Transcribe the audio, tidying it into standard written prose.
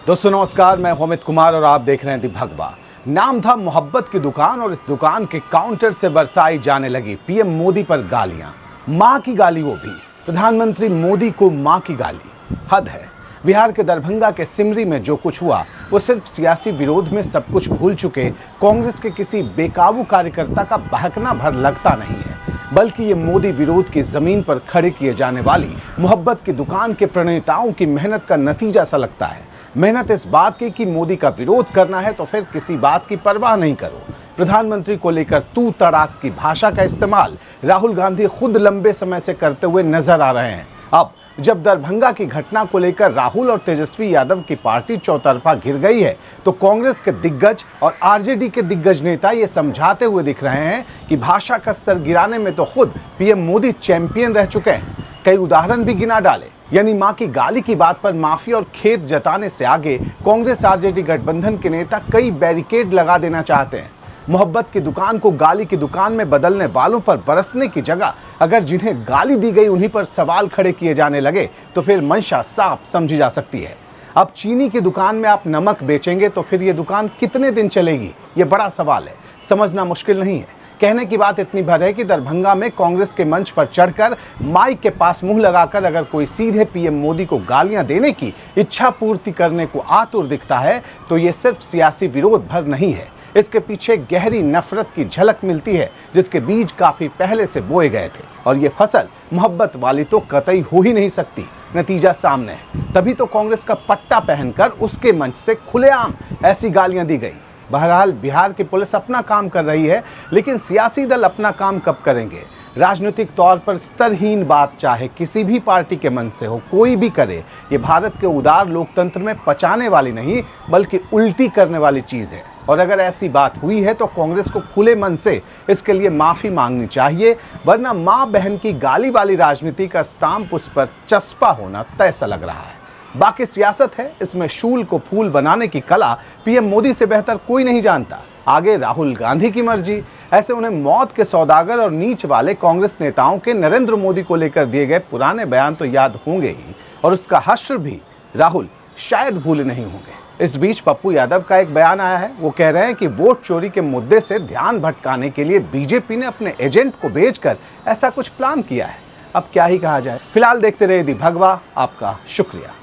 दोस्तों नमस्कार, मैं हूं अमित कुमार और आप देख रहे हैं दी भगवा। नाम था मोहब्बत की दुकान और इस दुकान के काउंटर से बरसाई जाने लगी पीएम मोदी पर गालियां। मां की गाली, वो भी प्रधानमंत्री मोदी को मां की गाली। हद है। बिहार के दरभंगा के सिमरी में जो कुछ हुआ वो सिर्फ सियासी विरोध में सब कुछ भूल चुके कांग्रेस के किसी बेकाबू कार्यकर्ता का बहकना भर लगता नहीं है, बल्कि ये मोदी विरोध की जमीन पर खड़े किए जाने वाली मोहब्बत की दुकान के प्रणेताओं की मेहनत का नतीजा सा लगता है। मेहनत इस बात की कि मोदी का विरोध करना है तो फिर किसी बात की परवाह नहीं करो। प्रधानमंत्री को लेकर तू तड़ाक की भाषा का इस्तेमाल राहुल गांधी खुद लंबे समय से करते हुए नजर आ रहे हैं। अब जब दरभंगा की घटना को लेकर राहुल और तेजस्वी यादव की पार्टी चौतरफा घिर गई है तो कांग्रेस के दिग्गज और आरजेडी के दिग्गज नेता ये समझाते हुए दिख रहे हैं कि भाषा का स्तर गिराने में तो खुद पीएम मोदी चैंपियन रह चुके हैं। कई उदाहरण भी गिना डाले, यानी मां की गाली की बात पर माफी और खेत जताने से आगे कांग्रेस आरजेडी गठबंधन के नेता कई बैरिकेड लगा देना चाहते हैं। मोहब्बत की दुकान को गाली की दुकान में बदलने वालों पर बरसने की जगह अगर जिन्हें गाली दी गई उन्हीं पर सवाल खड़े किए जाने लगे तो फिर मंशा साफ समझी जा सकती है। अब चीनी की दुकान में आप नमक बेचेंगे तो फिर ये दुकान कितने दिन चलेगी, ये बड़ा सवाल है। समझना मुश्किल नहीं है। कहने की बात इतनी भर है कि दरभंगा में कांग्रेस के मंच पर चढ़कर माइक के पास मुंह लगाकर अगर कोई सीधे पीएम मोदी को गालियां देने की इच्छा पूर्ति करने को आतुर दिखता है तो ये सिर्फ सियासी विरोध भर नहीं है, इसके पीछे गहरी नफरत की झलक मिलती है जिसके बीज काफी पहले से बोए गए थे और ये फसल मोहब्बत वाली तो कतई हो ही नहीं सकती। नतीजा सामने है, तभी तो कांग्रेस का पट्टा पहनकर उसके मंच से खुलेआम ऐसी गालियां दी गई। बहरहाल बिहार की पुलिस अपना काम कर रही है, लेकिन सियासी दल अपना काम कब करेंगे? राजनीतिक तौर पर स्तरहीन बात चाहे किसी भी पार्टी के मन से हो, कोई भी करे, ये भारत के उदार लोकतंत्र में पचाने वाली नहीं बल्कि उल्टी करने वाली चीज है। और अगर ऐसी बात हुई है तो कांग्रेस को खुले मन से इसके लिए माफी मांगनी चाहिए, वरना मां बहन की गाली वाली राजनीति का स्टाम्प उस पर चस्पा होना तय सा लग रहा है। बाकी सियासत है, इसमें शूल को फूल बनाने की कला पीएम मोदी से बेहतर कोई नहीं जानता। आगे राहुल गांधी की मर्जी। ऐसे उन्हें मौत के सौदागर और नीच वाले कांग्रेस नेताओं के नरेंद्र मोदी को लेकर दिए गए पुराने बयान तो याद होंगे ही, और उसका हश्र भी राहुल शायद भूले नहीं होंगे। इस बीच पप्पू यादव का एक बयान आया है। वो कह रहे हैं कि वोट चोरी के मुद्दे से ध्यान भटकाने के लिए बीजेपी ने अपने एजेंट को भेजकर ऐसा कुछ प्लान किया है। अब क्या ही कहा जाए। फिलहाल देखते रहिए दी भगवा। आपका शुक्रिया।